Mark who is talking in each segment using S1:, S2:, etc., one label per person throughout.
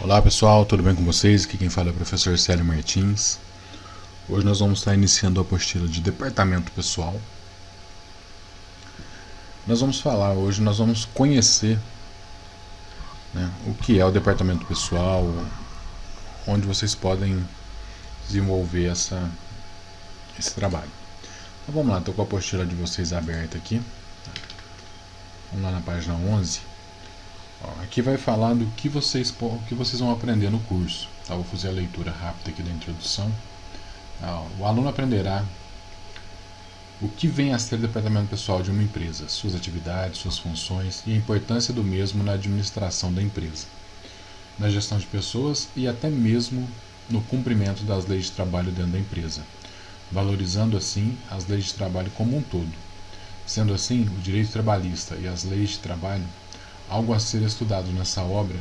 S1: Olá pessoal, tudo bem com vocês? Aqui quem fala é o professor Célio Martins. Hoje nós vamos estar iniciando a apostila de departamento pessoal. Nós vamos conhecer, o que é o departamento pessoal, onde vocês podem desenvolver esse trabalho. Então vamos lá, estou com a apostila de vocês aberta aqui. Vamos lá na página 11. Aqui vai falar do que vocês vão aprender no curso. Vou fazer a leitura rápida aqui da introdução. O aluno aprenderá o que vem a ser o departamento pessoal de uma empresa, suas atividades, suas funções e a importância do mesmo na administração da empresa, na gestão de pessoas e até mesmo no cumprimento das leis de trabalho dentro da empresa, valorizando assim as leis de trabalho como um todo. Sendo assim, o direito trabalhista e as leis de trabalho algo a ser estudado nessa obra,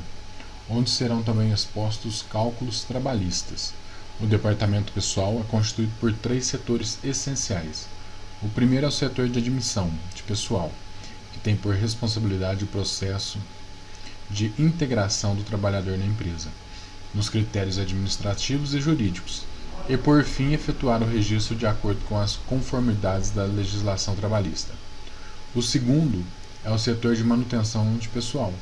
S1: onde serão também expostos cálculos trabalhistas. O departamento pessoal é constituído por 3 setores essenciais. O primeiro é o setor de admissão de pessoal, que tem por responsabilidade o processo de integração do trabalhador na empresa, nos critérios administrativos e jurídicos, e por fim efetuar o registro de acordo com as conformidades da legislação trabalhista. O segundo é o setor de manutenção de pessoal,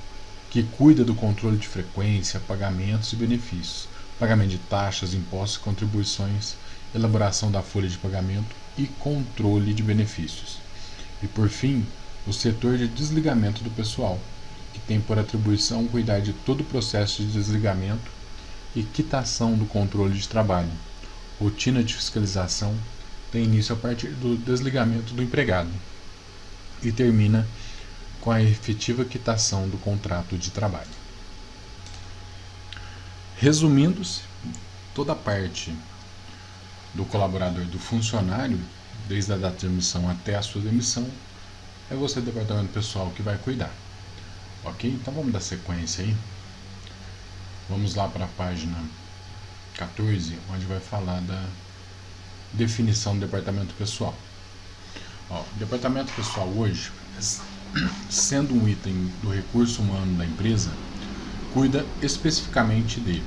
S1: que cuida do controle de frequência, pagamentos e benefícios, pagamento de taxas, impostos e contribuições, elaboração da folha de pagamento e controle de benefícios. E por fim, o setor de desligamento do pessoal, que tem por atribuição cuidar de todo o processo de desligamento e quitação do controle de trabalho. Rotina de fiscalização tem início a partir do desligamento do empregado e termina com a efetiva quitação do contrato de trabalho. Resumindo-se, toda a parte do colaborador, do funcionário, desde a data de admissão até a sua demissão, é você, departamento pessoal, que vai cuidar. Ok? Então vamos dar sequência aí. Vamos lá para a página 14, onde vai falar da definição do departamento pessoal. O departamento pessoal hoje, sendo um item do recurso humano da empresa, cuida especificamente de.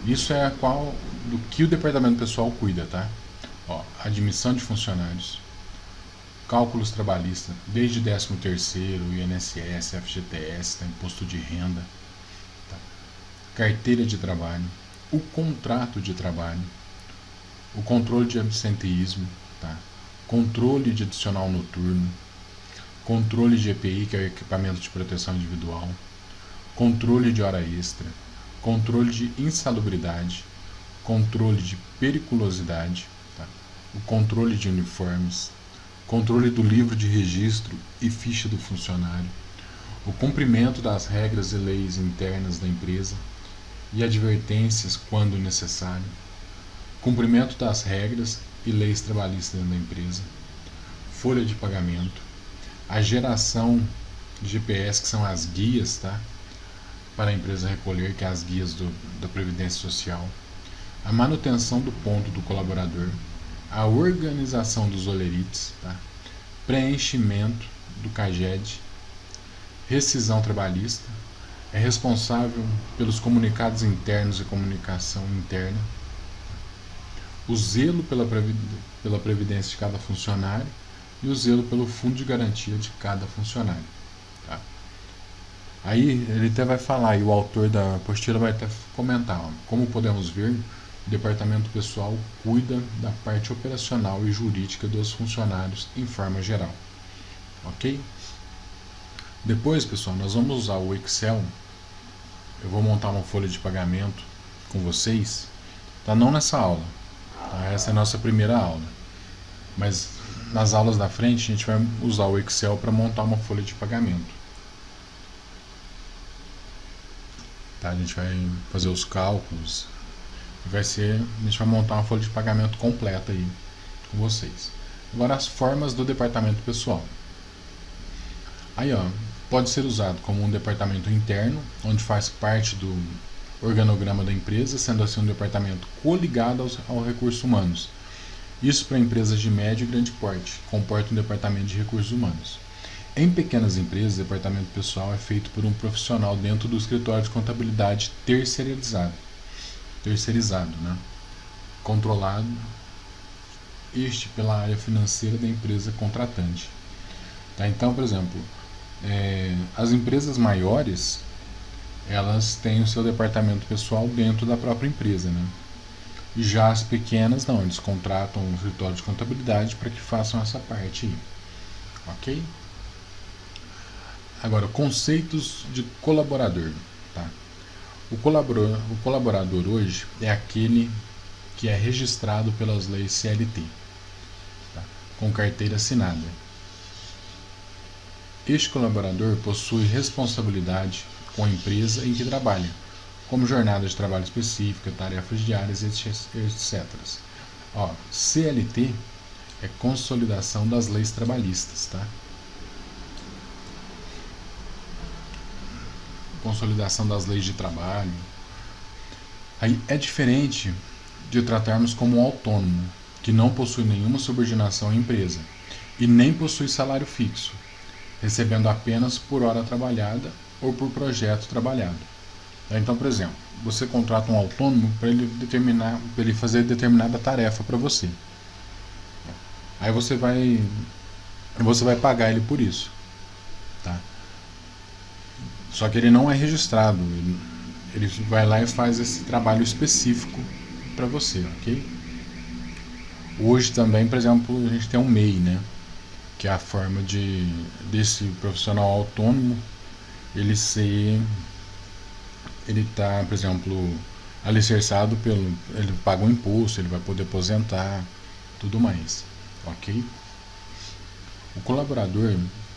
S1: Isso é do que o departamento pessoal cuida, tá? Admissão de funcionários, cálculos trabalhistas, desde 13º, INSS, FGTS, imposto de renda, tá? Carteira de trabalho, o contrato de trabalho, o controle de absenteísmo, tá? Controle de adicional noturno, controle de EPI, que é o equipamento de proteção individual, controle de hora extra, controle de insalubridade, controle de periculosidade, tá? O controle de uniformes, controle do livro de registro e ficha do funcionário, o cumprimento das regras e leis internas da empresa e advertências quando necessário, cumprimento das regras e leis trabalhistas dentro da empresa, folha de pagamento, a geração de GPS, que são as guias, tá? Para a empresa recolher, que é as guias da Previdência Social, a manutenção do ponto do colaborador, a organização dos olerites, tá? Preenchimento do CAGED, rescisão trabalhista, é responsável pelos comunicados internos e comunicação interna, o zelo pela previdência de cada funcionário e o zelo pelo fundo de garantia de cada funcionário. Tá? Aí ele até vai falar, e o autor da apostila vai até comentar, como podemos ver, o departamento pessoal cuida da parte operacional e jurídica dos funcionários em forma geral. Ok? Depois, pessoal, nós vamos usar o Excel. Eu vou montar uma folha de pagamento com vocês, tá? Não nessa aula, tá? Essa é a nossa primeira aula, mas nas aulas da frente a gente vai usar o Excel para montar uma folha de pagamento, tá? A gente vai fazer os cálculos e a gente vai montar uma folha de pagamento completa aí com vocês. Agora, as formas do departamento pessoal. Aí, pode ser usado como um departamento interno, onde faz parte do organograma da empresa, sendo assim um departamento coligado aos recursos humanos. Isso para empresas de médio e grande porte, comporta um departamento de recursos humanos. Em pequenas empresas, o departamento pessoal é feito por um profissional dentro do escritório de contabilidade terceirizado, né? Controlado pela área financeira da empresa contratante. Tá? Então, por exemplo, as empresas maiores, elas têm o seu departamento pessoal dentro da própria empresa, né? Já as pequenas não, eles contratam um escritório de contabilidade para que façam essa parte aí, ok? Agora, conceitos de colaborador, tá? O colaborador hoje é aquele que é registrado pelas leis CLT, tá? Com carteira assinada. Este colaborador possui responsabilidade com a empresa em que trabalha, como jornada de trabalho específica, tarefas diárias, etc. CLT é consolidação das leis trabalhistas, tá? Consolidação das leis de trabalho. Aí é diferente de tratarmos como um autônomo, que não possui nenhuma subordinação à empresa e nem possui salário fixo, recebendo apenas por hora trabalhada ou por projeto trabalhado. Então, por exemplo, você contrata um autônomo para ele fazer determinada tarefa para você. Aí você vai pagar ele por isso, tá? Só que ele não é registrado. Ele vai lá e faz esse trabalho específico para você, ok? Hoje também, por exemplo, a gente tem um MEI, né? Que é a forma desse profissional autônomo ele está, por exemplo, alicerçado ele paga um imposto, ele vai poder aposentar, tudo mais, ok? O colaborador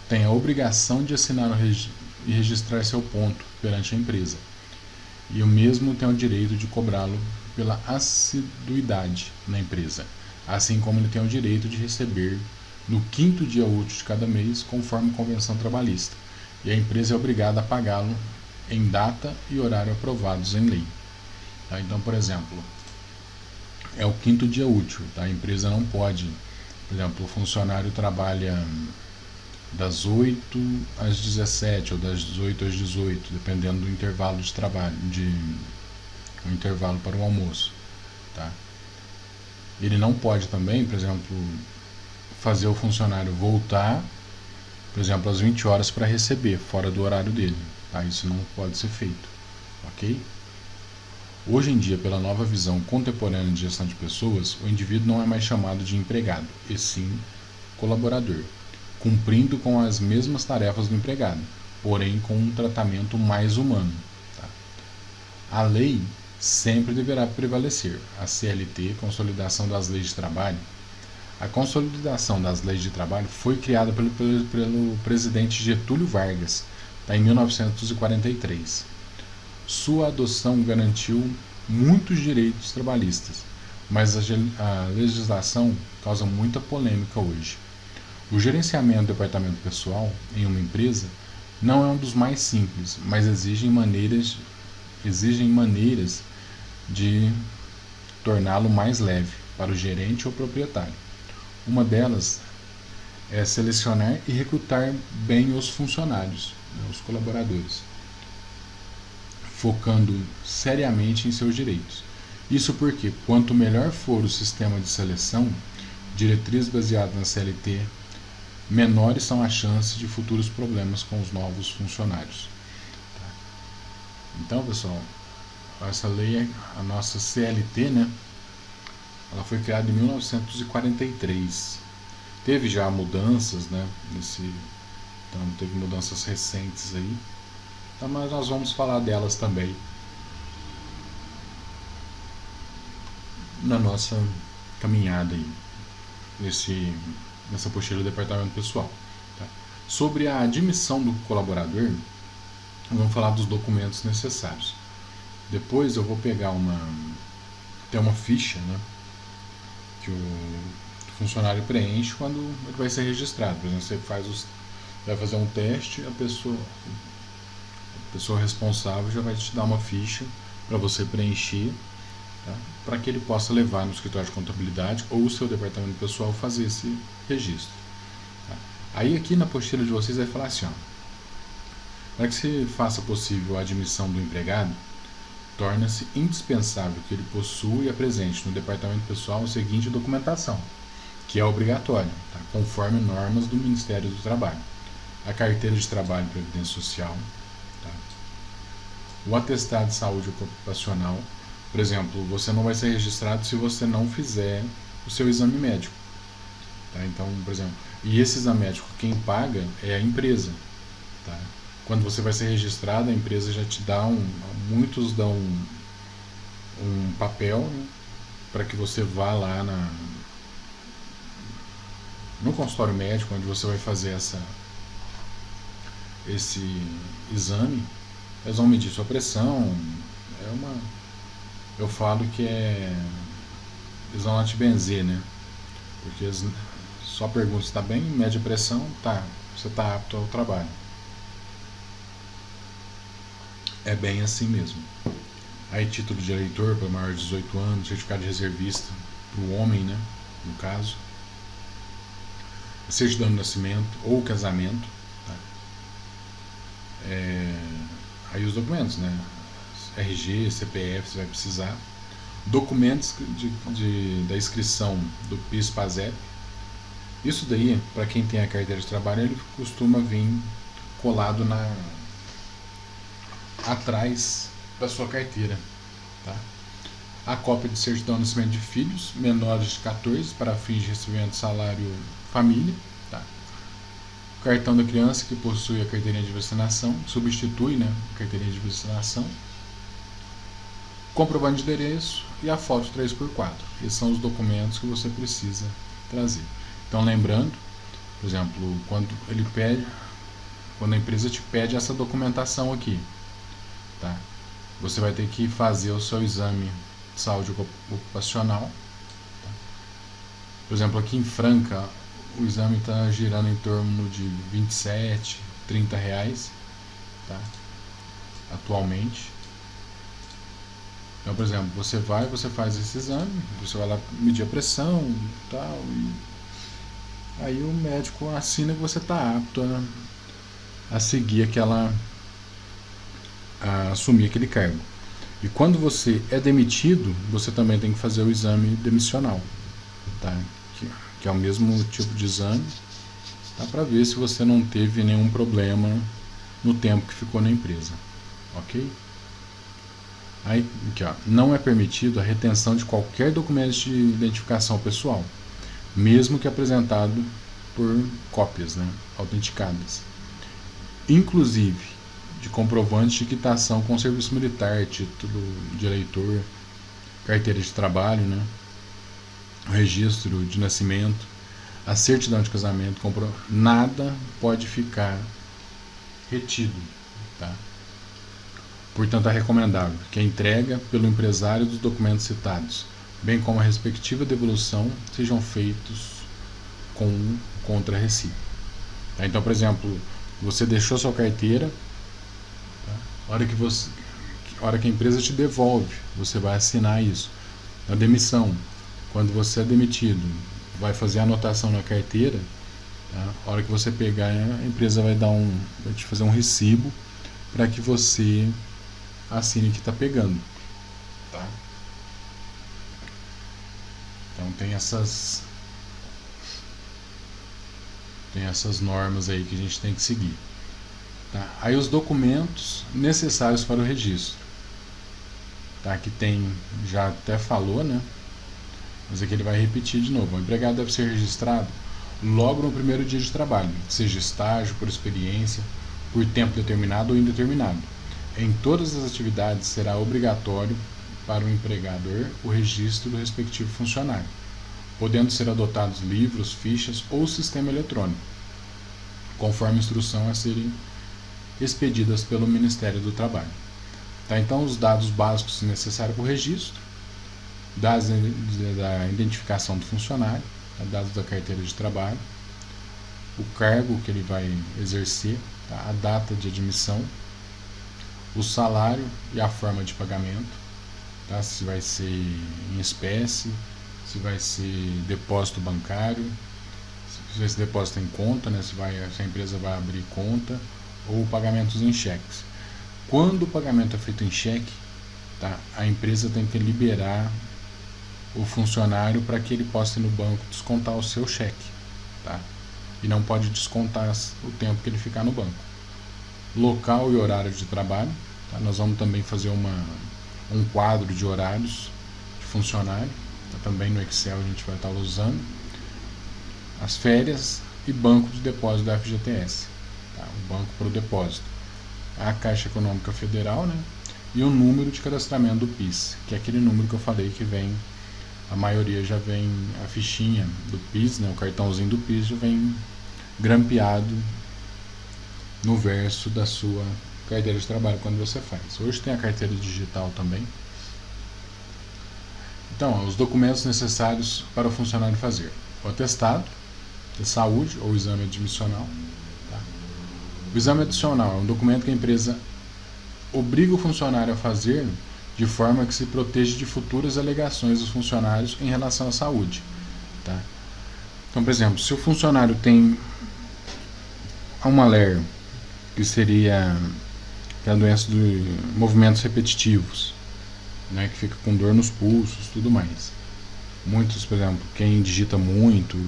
S1: tem a obrigação de assinar e registrar seu ponto perante a empresa, e o mesmo tem o direito de cobrá-lo pela assiduidade na empresa, assim como ele tem o direito de receber no 5º dia útil de cada mês, conforme convenção trabalhista, e a empresa é obrigada a pagá-lo em data e horário aprovados em lei. Tá? Então, por exemplo, é o 5º dia útil, tá? A empresa não pode, por exemplo, o funcionário trabalha das 8 às 17 ou das 18 às 18, dependendo do intervalo de trabalho, um intervalo para o almoço, tá? Ele não pode também, por exemplo, fazer o funcionário voltar, por exemplo, às 20 horas para receber, fora do horário dele, tá? Isso não pode ser feito, ok? Hoje em dia, pela nova visão contemporânea de gestão de pessoas, o indivíduo não é mais chamado de empregado, e sim colaborador, cumprindo com as mesmas tarefas do empregado, porém com um tratamento mais humano. Tá? A lei sempre deverá prevalecer. A CLT, Consolidação das Leis de Trabalho. A Consolidação das Leis de Trabalho foi criada pelo presidente Getúlio Vargas, tá, em 1943. Sua adoção garantiu muitos direitos trabalhistas, mas a legislação causa muita polêmica hoje. O gerenciamento do departamento pessoal em uma empresa não é um dos mais simples, mas exigem maneiras de torná-lo mais leve para o gerente ou proprietário. Uma delas é selecionar e recrutar bem os funcionários, os colaboradores, focando seriamente em seus direitos. Isso porque, quanto melhor for o sistema de seleção, diretrizes baseadas na CLT, menores são as chances de futuros problemas com os novos funcionários. Então, pessoal, essa lei, a nossa CLT, né, ela foi criada em 1943. Teve já mudanças, né, então teve mudanças recentes aí, então, mas nós vamos falar delas também na nossa caminhada aí, nessa apostila do departamento pessoal. Tá? Sobre a admissão do colaborador, vamos falar dos documentos necessários. Depois eu vou pegar tem uma ficha, né, que o funcionário preenche quando ele vai ser registrado. Por exemplo, você vai fazer um teste, a pessoa responsável já vai te dar uma ficha para você preencher, tá? Para que ele possa levar no escritório de contabilidade ou o seu departamento pessoal fazer esse registro. Tá? Aí aqui na apostila de vocês vai falar assim, ó, para que se faça possível a admissão do empregado, torna-se indispensável que ele possua e apresente no departamento pessoal a seguinte documentação, que é obrigatória, tá? Conforme normas do Ministério do Trabalho: a carteira de trabalho e previdência social, tá? O atestado de saúde ocupacional. Por exemplo, você não vai ser registrado se você não fizer o seu exame médico, tá? Então, por exemplo, e esse exame médico quem paga é a empresa, tá? Quando você vai ser registrado, a empresa já te dá muitos dão um papel, né, para que você vá lá no consultório médico, onde você vai fazer esse exame. Eles vão medir sua pressão. Eu falo que eles vão lá te benzer, né? Porque eles só perguntam se está bem, mede a pressão, tá, você está apto ao trabalho. É bem assim mesmo. Aí título de eleitor para maior de 18 anos, certificado de reservista para o homem, né, no caso, certidão de nascimento ou casamento, tá? Aí os documentos, né, RG, CPF você vai precisar, documentos da inscrição do PIS/PASEP. Isso daí, para quem tem a carteira de trabalho, ele costuma vir colado atrás da sua carteira, tá? A cópia de certidão de nascimento de filhos menores de 14 para fins de recebimento de salário família, tá? O cartão da criança que possui a carteirinha de vacinação, substitui, né, a carteirinha de vacinação, comprovante de endereço e a foto 3x4. Esses são os documentos que você precisa trazer. Então, lembrando, por exemplo, quando a empresa te pede essa documentação aqui, tá? Você vai ter que fazer o seu exame de saúde ocupacional, tá? Por exemplo, aqui em Franca, o exame está girando em torno de 27, 30 reais, tá? Atualmente. Então, por exemplo, você faz esse exame, você vai lá medir a pressão e tal, e aí o médico assina que você está apto a seguir a assumir aquele cargo. E quando você é demitido, você também tem que fazer o exame demissional, tá? Que é o mesmo tipo de exame, tá? Para ver se você não teve nenhum problema no tempo que ficou na empresa, ok? Aí, aqui, ó, não é permitido a retenção de qualquer documento de identificação pessoal, mesmo que apresentado por cópias, né, autenticadas, inclusive de comprovantes de quitação com serviço militar, título de eleitor, carteira de trabalho, né, registro de nascimento, a certidão de casamento, nada pode ficar retido, tá? Portanto, é recomendável que a entrega pelo empresário dos documentos citados, bem como a respectiva devolução, sejam feitos com contra-recibo. Tá? Então, por exemplo, você deixou sua carteira, tá? A hora que a empresa te devolve, você vai assinar isso. Na demissão, quando você é demitido, vai fazer a anotação na carteira, tá? A hora que você pegar, a empresa vai te fazer um recibo para que você assine que está pegando, tá? Então tem essas normas aí que a gente tem que seguir, tá? Aí os documentos necessários para o registro, tá? Que tem, já até falou, né? Mas aqui ele vai repetir de novo. O empregado deve ser registrado logo no primeiro dia de trabalho, seja estágio, por experiência, por tempo determinado ou indeterminado. Em todas as atividades será obrigatório para o empregador o registro do respectivo funcionário, podendo ser adotados livros, fichas ou sistema eletrônico, conforme instrução a serem expedidas pelo Ministério do Trabalho. Tá? Então, os dados básicos necessários para o registro, dados da identificação do funcionário, dados da carteira de trabalho, o cargo que ele vai exercer, tá? A data de admissão, o salário e a forma de pagamento, tá? Se vai ser em espécie, se vai ser depósito bancário, se esse depósito em conta, né, se a empresa vai abrir conta, ou pagamentos em cheques. Quando o pagamento é feito em cheque, tá, a empresa tem que liberar o funcionário para que ele possa ir no banco descontar o seu cheque, tá? E não pode descontar o tempo que ele ficar no banco. Local e horário de trabalho, tá? Nós vamos também fazer um quadro de horários de funcionário, tá? Também no Excel a gente vai estar usando. As férias e banco de depósito da FGTS, tá? O banco para o depósito. A Caixa Econômica Federal, né? E o número de cadastramento do PIS, que é aquele número que eu falei que vem, a maioria já vem a fichinha do PIS, né? O cartãozinho do PIS já vem grampeado no verso da sua carteira de trabalho quando você faz. Hoje tem a carteira digital também. Então, os documentos necessários para o funcionário fazer: o atestado de saúde ou exame admissional. Tá? O exame admissional é um documento que a empresa obriga o funcionário a fazer de forma que se proteja de futuras alegações dos funcionários em relação à saúde. Tá? Então, por exemplo, se o funcionário tem uma LER, que seria a doença de movimentos repetitivos, né, que fica com dor nos pulsos, tudo mais. Muitos, por exemplo, quem digita muito,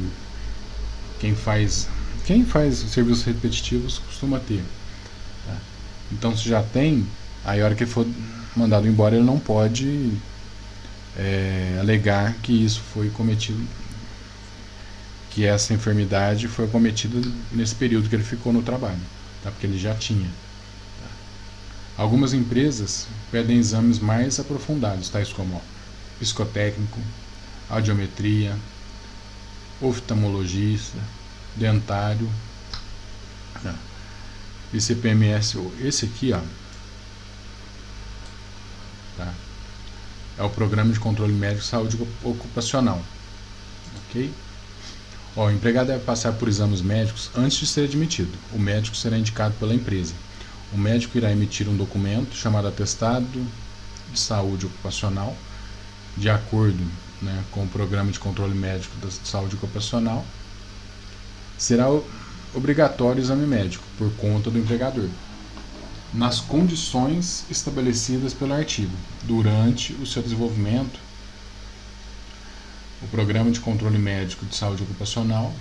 S1: quem faz serviços repetitivos costuma ter. Tá? Então, se já tem, aí a hora que ele for mandado embora, ele não pode alegar que isso foi cometido, que essa enfermidade foi cometida nesse período que ele ficou no trabalho, tá? Porque ele já tinha. Tá? Algumas empresas pedem exames mais aprofundados, tais como psicotécnico, audiometria, oftalmologista, dentário, e CPMS. Esse aqui, ó, tá? É o Programa de Controle Médico de Saúde Ocupacional, ok? O empregado deve passar por exames médicos antes de ser admitido. O médico será indicado pela empresa. O médico irá emitir um documento chamado Atestado de Saúde Ocupacional, de acordo, né, com o Programa de Controle Médico da Saúde Ocupacional. Será obrigatório o exame médico por conta do empregador, nas condições estabelecidas pelo artigo. Durante o seu desenvolvimento, o Programa de Controle Médico de Saúde Ocupacional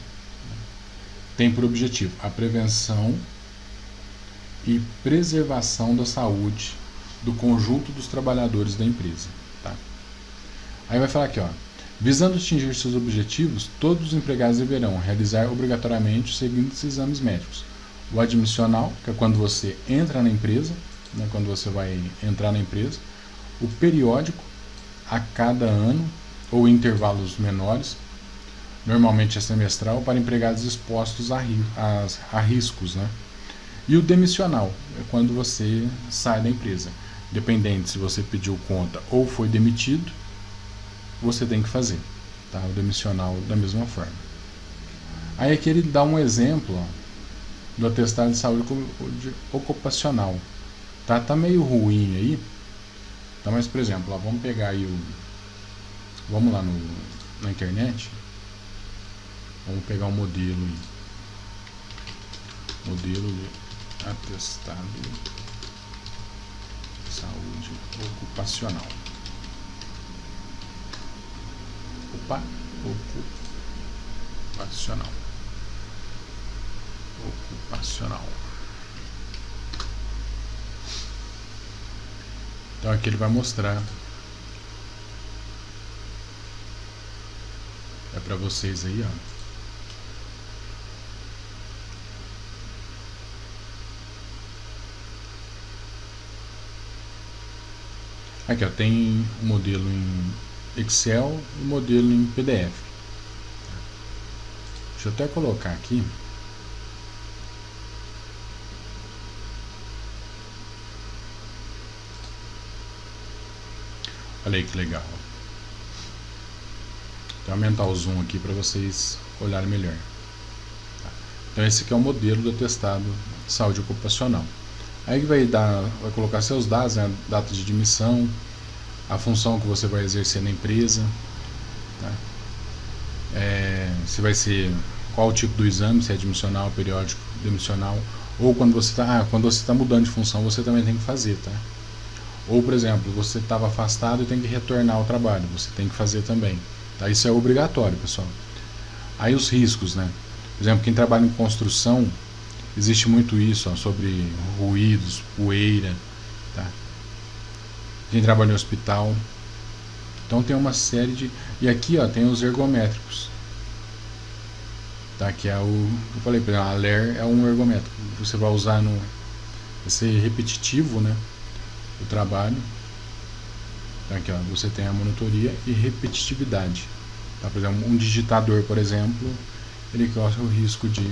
S1: tem por objetivo a prevenção e preservação da saúde do conjunto dos trabalhadores da empresa. Tá? Aí vai falar aqui, ó, visando atingir seus objetivos, todos os empregados deverão realizar obrigatoriamente os seguintes exames médicos: o admissional, que é quando você entra na empresa, né, quando você vai entrar na empresa; o periódico, a cada ano ou intervalos menores, normalmente é semestral, para empregados expostos a riscos, né? E o demissional, é quando você sai da empresa. Dependente se você pediu conta ou foi demitido, você tem que fazer, tá? O demissional da mesma forma. Aí aqui ele dá um exemplo, ó, do atestado de saúde ocupacional. Tá meio ruim aí, tá? Mas, por exemplo, ó, vamos pegar aí vamos lá na internet, vamos pegar um modelo aí. Modelo de atestado de saúde ocupacional. Ocupacional. Então aqui ele vai mostrar. É para vocês aí, ó. Aqui, ó, tem o modelo em Excel e o modelo em PDF. Deixa eu até colocar aqui. Olha aí que legal. Vou aumentar o zoom aqui para vocês olharem melhor. Tá? Então esse aqui é o modelo do atestado de saúde ocupacional. Aí vai colocar seus dados, né? Data de admissão, a função que você vai exercer na empresa, tá? Se vai ser qual o tipo do exame, se é admissional, periódico, demissional, ou quando você está mudando de função, você também tem que fazer, tá? Ou, por exemplo, você estava afastado e tem que retornar ao trabalho, você tem que fazer também, tá? Isso é obrigatório, pessoal. Aí os riscos, né? Por exemplo, quem trabalha em construção, existe muito isso, ó, sobre ruídos, poeira, tá? Quem trabalha em hospital, então tem uma série de... E aqui, ó, tem os ergométricos, tá? Que é eu falei, por exemplo, a LER é um ergométrico. Você vai usar vai ser repetitivo, né? O trabalho. Tá? Aqui, ó, você tem a monitoria e repetitividade. Tá? Por exemplo, um digitador, por exemplo, ele corre o risco de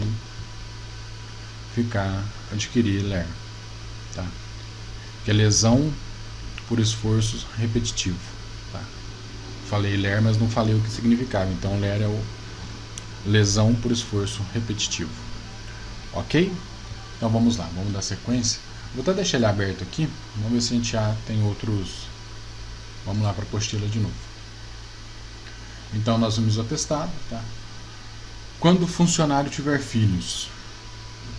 S1: adquirir LER. Tá? Que é lesão por esforço repetitivo. Tá? Falei LER, mas não falei o que significava. Então, LER é lesão por esforço repetitivo. Ok? Então vamos lá, vamos dar sequência. Vou até deixar ele aberto aqui. Vamos ver se a gente já tem outros. Vamos lá para a apostila de novo. Então nós vamos ao atestado. Tá? Quando o funcionário tiver filhos,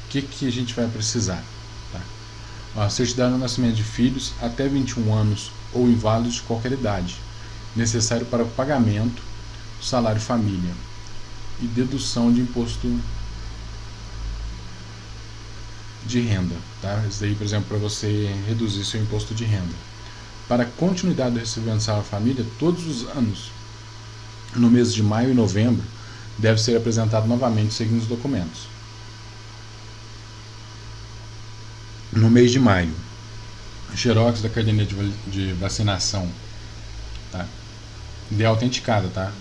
S1: o que a gente vai precisar? Tá? Ó, certidão de nascimento de filhos até 21 anos ou inválidos de qualquer idade, necessário para o pagamento do salário família e dedução de imposto de renda, tá? Isso daí, por exemplo, para você reduzir seu imposto de renda. Para a continuidade do recebimento do salário família, todos os anos, no mês de maio e novembro, deve ser apresentado novamente os seguintes documentos. No mês de maio, xerox da caderneta de vacinação, tá? De autenticada, tá?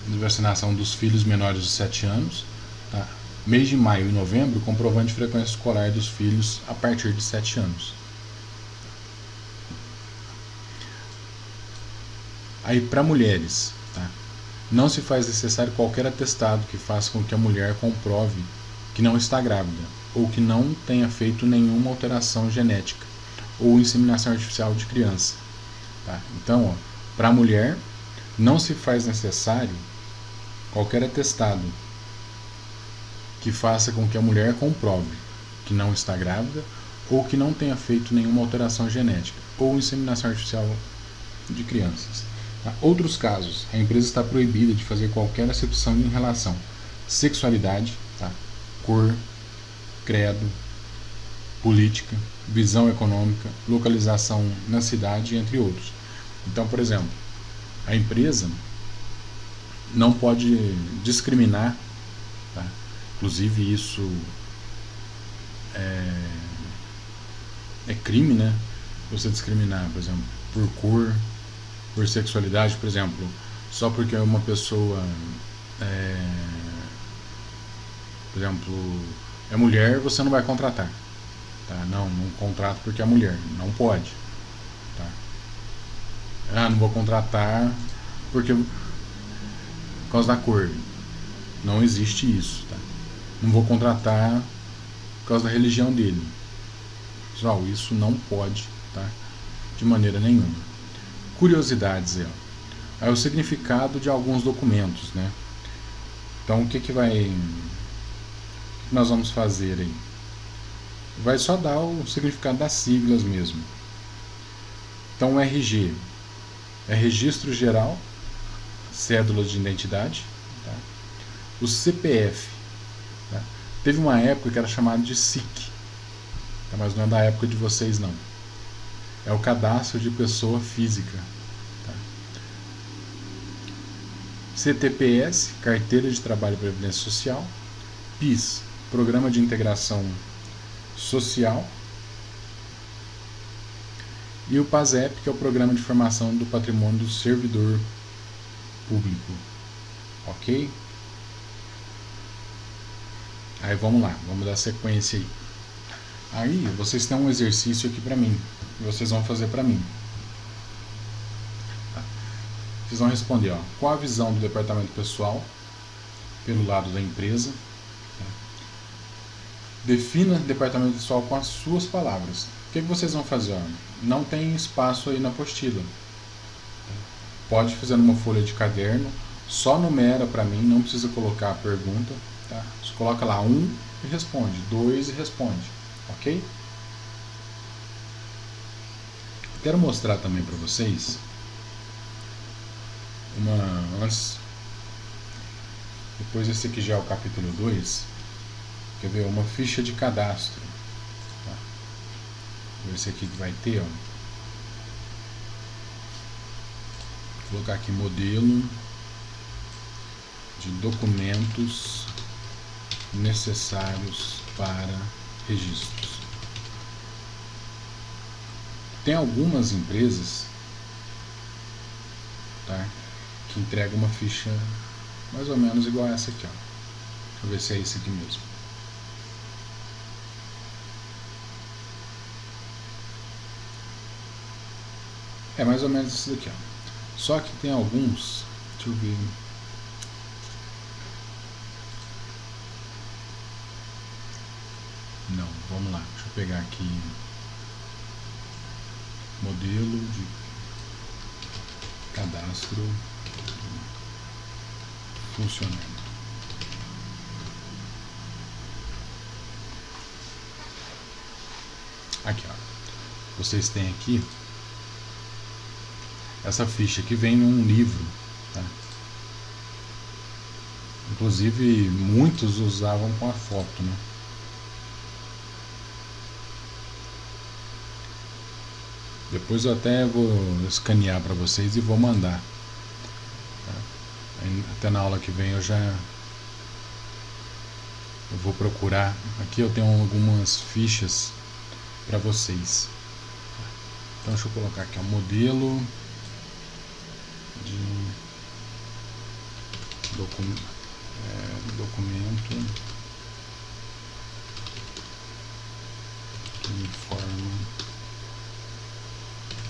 S1: De vacinação dos filhos menores de 7 anos, tá? Mês de maio e novembro, comprovante de frequência escolar dos filhos a partir de 7 anos. Aí, para mulheres, tá? Não se faz necessário qualquer atestado que faça com que a mulher comprove que não está grávida ou que não tenha feito nenhuma alteração genética ou inseminação artificial de criança. Tá? Então, para a mulher, não se faz necessário qualquer atestado que faça com que a mulher comprove que não está grávida ou que não tenha feito nenhuma alteração genética ou inseminação artificial de crianças. Tá? Outros casos, a empresa está proibida de fazer qualquer acepção em relação à sexualidade, tá? Cor, credo, política, visão econômica, localização na cidade, entre outros. Então, por exemplo, a empresa não pode discriminar, tá? Inclusive isso é crime, né? Você discriminar, por exemplo, por cor, por sexualidade, por exemplo, só porque uma pessoa por exemplo, é mulher, você não vai contratar, tá? Não contrato porque é mulher, não pode, tá? Não vou contratar porque por causa da cor, não existe isso, tá? Não vou contratar por causa da religião dele. Pessoal, isso não pode, tá? De maneira nenhuma. Curiosidades, é o significado de alguns documentos, né? Então, o que nós vamos fazer aí? Vai só dar o significado das siglas mesmo. Então, o RG é Registro Geral, Cédula de Identidade, tá? O CPF, tá? Teve uma época que era chamado de SIC, tá? Mas não é da época de vocês, não. É o Cadastro de Pessoa Física, tá? CTPS, Carteira de Trabalho e Previdência Social. PIS, Programa de Integração Social. E o PASEP, que é o Programa de Formação do Patrimônio do Servidor Público. Ok? Aí vamos lá, vamos dar sequência aí. Aí vocês têm um exercício aqui para mim, que vocês vão fazer para mim. Tá? Vocês vão responder, qual a visão do departamento pessoal pelo lado da empresa. Tá? Defina o departamento pessoal com as suas palavras. O que vocês vão fazer? Não tem espaço aí na apostila. Pode fazer numa folha de caderno Só numera para mim, não precisa colocar a pergunta, tá? Você coloca lá 1 e responde, 2 e responde, ok? Quero mostrar também para vocês depois esse aqui já é o capítulo 2, quer ver, uma ficha de cadastro, tá? Esse aqui que vai ter, ó. Vou colocar aqui modelo de documentos necessários para registros. Tem algumas empresas, tá, que entregam uma ficha mais ou menos igual a essa aqui, ó. Deixa eu ver se é esse aqui mesmo. É mais ou menos esse daqui, ó. Só que tem alguns, deixa eu ver. Não, vamos lá, deixa eu pegar aqui modelo de cadastro funcionando. Aqui, ó. Vocês têm aqui essa ficha que vem num livro, tá? Inclusive muitos usavam com a foto, né? Depois eu até vou escanear para vocês e vou mandar, tá? Até na aula que vem eu vou procurar. Aqui eu tenho algumas fichas para vocês. Então deixa eu colocar aqui o modelo de documento que informa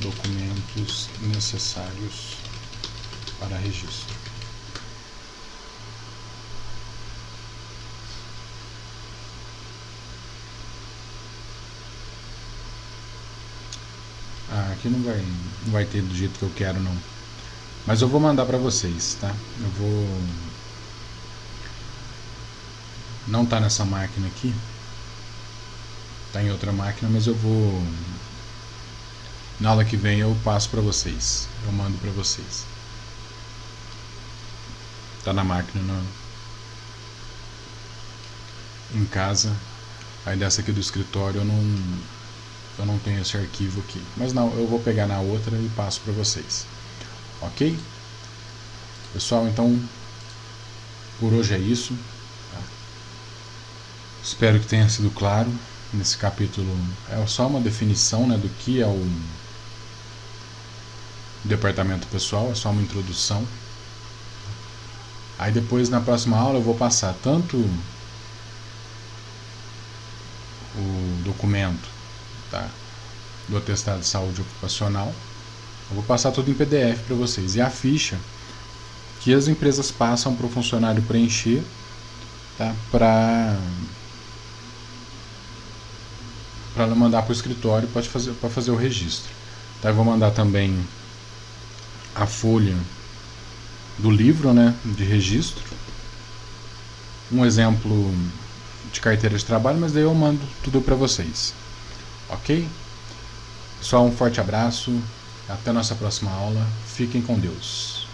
S1: documentos necessários para registro. Aqui não vai ter do jeito que eu quero, não. Mas eu vou mandar para vocês, tá? Eu vou... Não tá nessa máquina aqui. Tá em outra máquina, mas eu vou... Na aula que vem eu passo para vocês. Eu mando para vocês. Tá na máquina em casa. Aí dessa aqui do escritório eu não tenho esse arquivo aqui. Mas não, eu vou pegar na outra e passo para vocês. Ok? Pessoal, então por hoje é isso, tá? Espero que tenha sido claro. Nesse capítulo é só uma definição, né, do que é o departamento pessoal, é só uma introdução. Aí depois na próxima aula eu vou passar tanto o documento, tá, do atestado de saúde ocupacional. Eu vou passar tudo em PDF para vocês. E a ficha que as empresas passam para o funcionário preencher, tá, para mandar para o escritório para fazer o registro. Tá, eu vou mandar também a folha do livro, né, de registro, um exemplo de carteira de trabalho, mas daí eu mando tudo para vocês. Ok? Pessoal, um forte abraço. Até a nossa próxima aula. Fiquem com Deus.